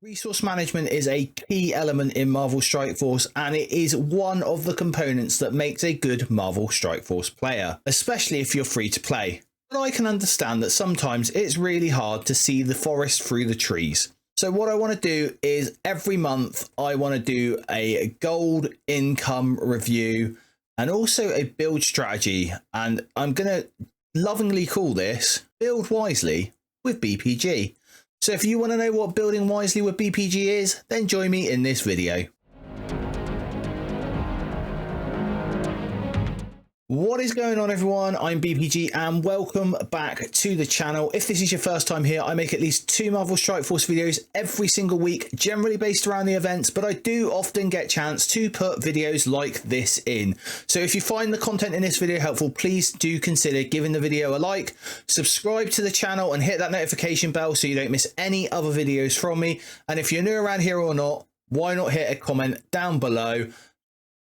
Resource management is a key element in Marvel Strike Force, and it is one of the components that makes a good Marvel Strike Force player, especially if you're free to play. But I can understand that sometimes it's really hard to see the forest through the trees. So what I want to do is every month I want to do a gold income review and also a build strategy, and I'm going to lovingly call this Build Wisely with BPG. So if you want to know what building wisely with BPG is, then join me in this video. What is going on, everyone? I'm BPG and welcome back to the channel. If this is your first time here, I make at least 2 Marvel Strike Force videos every single week, generally based around the events, but I do often get a chance to put videos like this in. So if you find the content in this video helpful, please do consider giving the video a like, subscribe to the channel and hit that notification bell so you don't miss any other videos from me. And if you're new around here or not, why not hit a comment down below?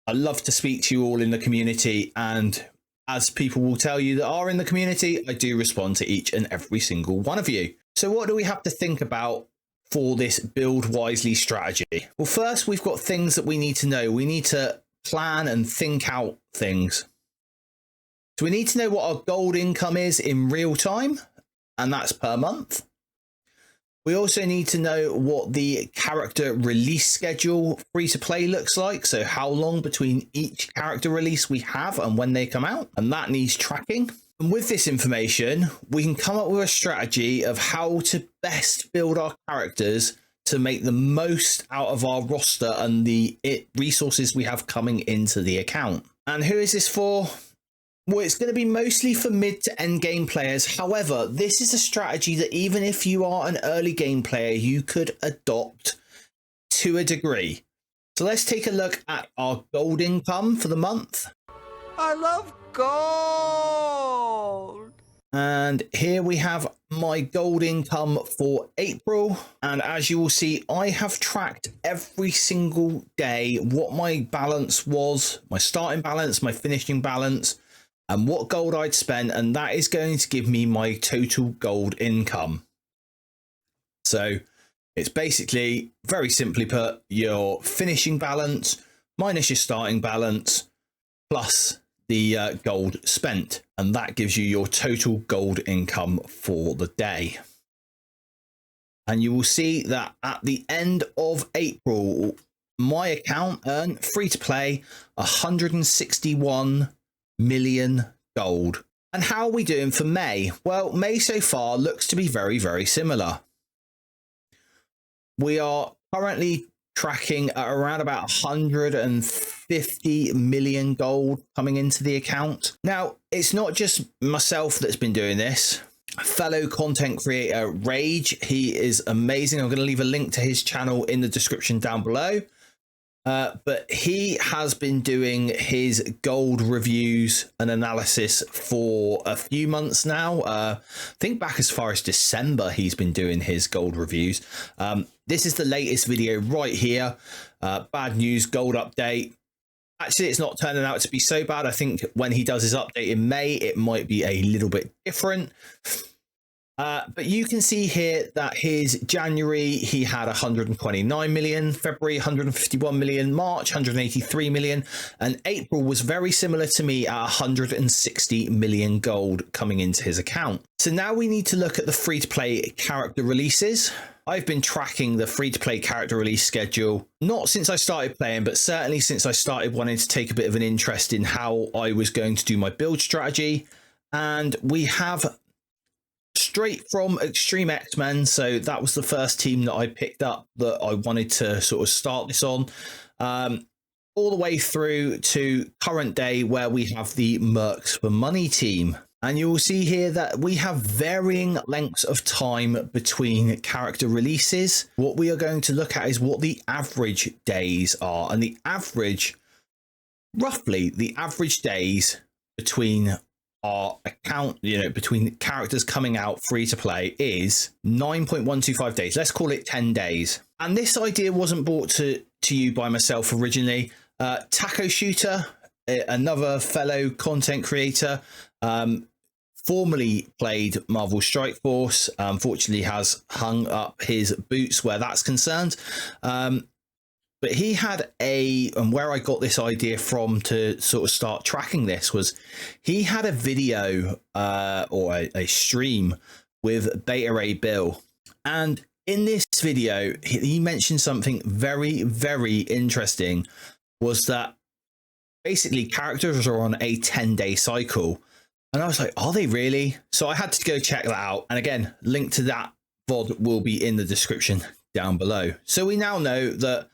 I love to speak to you all in the community, and as people will tell you that are in the community, I do respond to each and every single one of you. So what do we have to think about for this Build Wisely strategy? Well, first, we've got things that we need to know. We need to plan and think out things. So we need to know what our gold income is in real time, and that's per month. We also need to know what the character release schedule free to play looks like. So how long between each character release we have and when they come out, and that needs tracking. And with this information, we can come up with a strategy of how to best build our characters to make the most out of our roster and the resources we have coming into the account. And who is this for? Well, it's going to be mostly for mid to end game players. However, this is a strategy that even if you are an early game player, you could adopt to a degree. So let's take a look at our gold income for the month. I love gold. And here we have my gold income for April. And as you will see, I have tracked every single day what my balance was, my starting balance, my finishing balance, and what gold I'd spent, and that is going to give me my total gold income. So it's basically, very simply put, your finishing balance minus your starting balance plus the gold spent, and that gives you your total gold income for the day. And you will see that at the end of April, my account earned free to play 161 million gold. And how are we doing for May? Well, May so far looks to be very, very similar. We are currently tracking at around about 150 million gold coming into the account. Now, it's not just myself that's been doing this. Fellow content creator Rage, he is amazing. I'm going to leave a link to his channel in the description down below. But he has been doing his gold reviews and analysis for a few months now. I think back as far as December he's been doing his gold reviews. This is the latest video right here. Bad news gold update. Actually, it's not turning out to be so bad. I think when he does his update in May, it might be a little bit different. But you can see here that his January, he had 129 million, February 151 million, March 183 million, and April was very similar to me at 160 million gold coming into his account. So now we need to look at the free-to-play character releases. I've been tracking the free-to-play character release schedule, not since I started playing, but certainly since I started wanting to take a bit of an interest in how I was going to do my build strategy. And we have straight from Extreme X-Men, so that was the first team that I picked up that I wanted to sort of start this on, all the way through to current day where we have the Mercs for Money team. And you will see here that we have varying lengths of time between character releases. What we are going to look at is what the average days are, and the average, roughly the average days between our account, between characters coming out free to play is 9.125 days. Let's call it 10 days. And this idea wasn't brought to you by myself originally. Taco Shooter, another fellow content creator, formerly played Marvel Strike Force, unfortunately has hung up his boots where that's concerned. But he had and where I got this idea from to sort of start tracking this was he had a video or a stream with Beta Ray Bill. And in this video, he mentioned something very, very interesting, was that basically characters are on a 10-day cycle. And I was like, are they really? So I had to go check that out. And again, link to that VOD will be in the description down below. So we now know that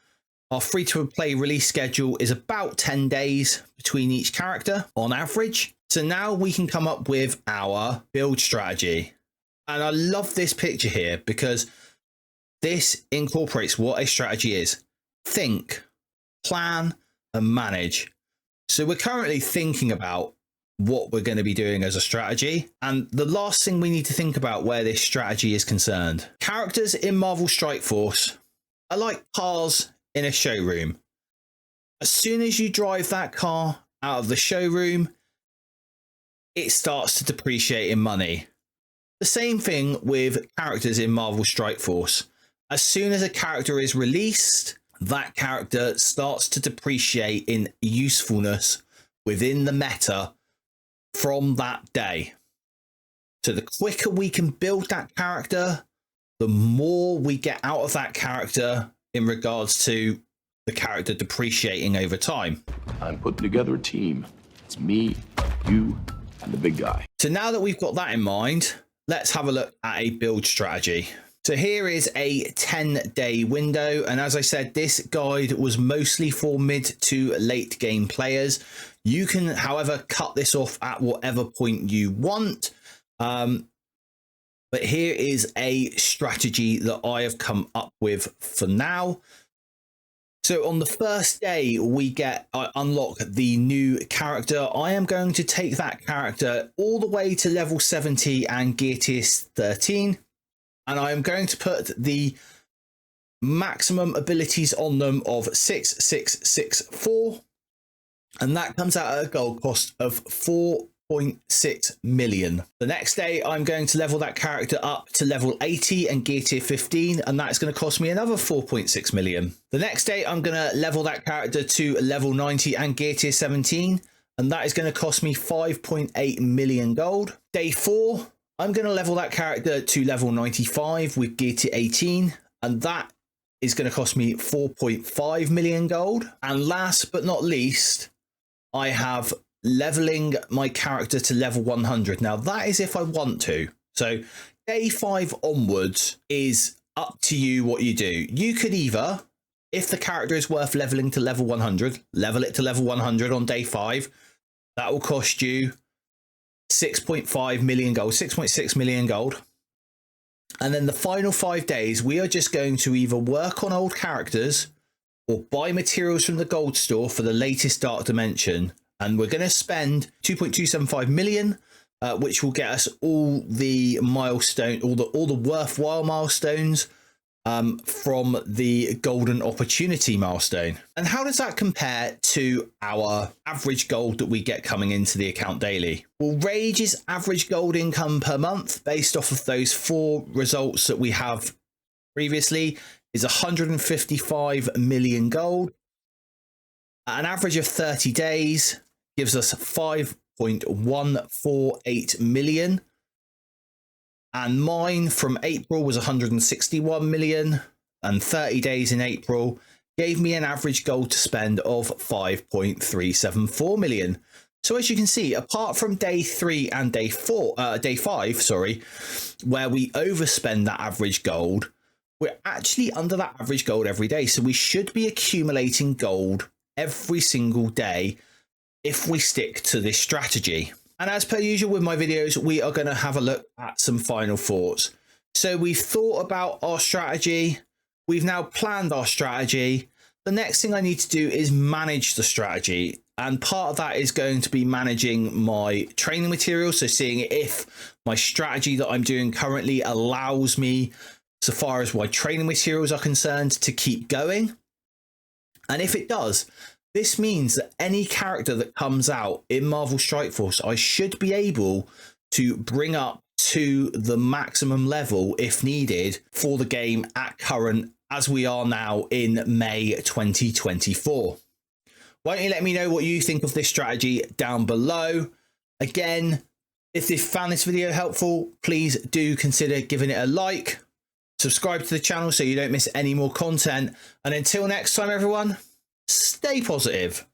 our free-to-play release schedule is about 10 days between each character on average. So now we can come up with our build strategy. And I love this picture here because this incorporates what a strategy is. Think, plan, and manage. So we're currently thinking about what we're going to be doing as a strategy. And the last thing we need to think about where this strategy is concerned. Characters in Marvel Strike Force are like cars in a showroom. As soon as you drive that car out of the showroom, it starts to depreciate in money. The same thing with characters in Marvel Strike Force. As soon as a character is released, that character starts to depreciate in usefulness within the meta from that day. So the quicker we can build that character, the more we get out of that character in regards to the character depreciating over time. I'm putting together a team. It's me, you, and the big guy. So now that we've got that in mind, let's have a look at a build strategy. So here is a 10-day window. And as I said, this guide was mostly for mid to late game players. You can, however, cut this off at whatever point you want. But here is a strategy that I have come up with for now. So on the first day, I unlock the new character. I am going to take that character all the way to level 70 and gear tier 13. And I am going to put the maximum abilities on them of 6664. And that comes out at a gold cost of 4.6 million. The next day, I'm going to level that character up to level 80 and gear tier 15, and that's going to cost me another 4.6 million. The next day, I'm going to level that character to level 90 and gear tier 17, and that is going to cost me 5.8 million gold. Day 4, I'm going to level that character to level 95 with gear tier 18, and that is going to cost me 4.5 million gold. And last but not least, I have leveling my character to level 100. Now that is if I want to. So day 5 onwards is up to you what you do. You could either, if the character is worth leveling to level 100, level it to level 100 on day 5. That will cost you 6.5 million gold, 6.6 million gold. And then the final 5 days, we are just going to either work on old characters or buy materials from the gold store for the latest Dark Dimension. And we're going to spend 2.275 million, which will get us all the milestone, all the worthwhile milestones from the Golden Opportunity milestone. And how does that compare to our average gold that we get coming into the account daily? Well, Rage's average gold income per month, based off of those 4 results that we have previously, is 155 million gold. An average of 30 days gives us 5.148 million. And mine from April was 161 million, and 30 days in April gave me an average gold to spend of 5.374 million. So as you can see, apart from day 3 and day 5, sorry, where we overspend that average gold, we're actually under that average gold every day. So we should be accumulating gold every single day if we stick to this strategy. And as per usual with my videos, we are going to have a look at some final thoughts. So we've thought about our strategy. We've now planned our strategy. The next thing I need to do is manage the strategy. And part of that is going to be managing my training materials. So seeing if my strategy that I'm doing currently allows me, so far as my training materials are concerned, to keep going. And if it does, this means that any character that comes out in Marvel Strike Force, I should be able to bring up to the maximum level if needed for the game at current, as we are now in May 2024. Why don't you let me know what you think of this strategy down below? Again, if you found this video helpful, please do consider giving it a like, subscribe to the channel so you don't miss any more content, and until next time everyone, stay positive.